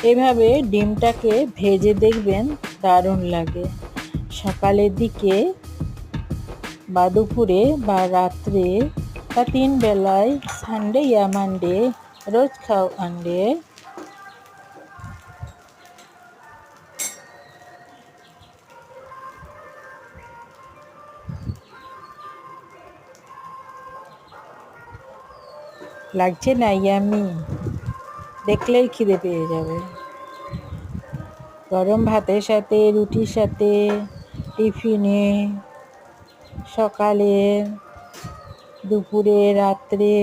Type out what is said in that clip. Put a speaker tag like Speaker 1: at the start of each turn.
Speaker 1: এভাবে ডিমটাকে ভেজে দেখবেন, দারুণ লাগে। সকালের দিকে বা দুপুরে বা রাত্রে বা 3 বেলায়, সানডে या মানডে, রোজ খাও আন্ডে। লাগছে না ইয়ামি? দেখলেই খিদে পেয়ে যাবে। গরম ভাতের সাথে, রুটির সাথে, টিফিনে, সকালে, দুপুরে, রাত্রে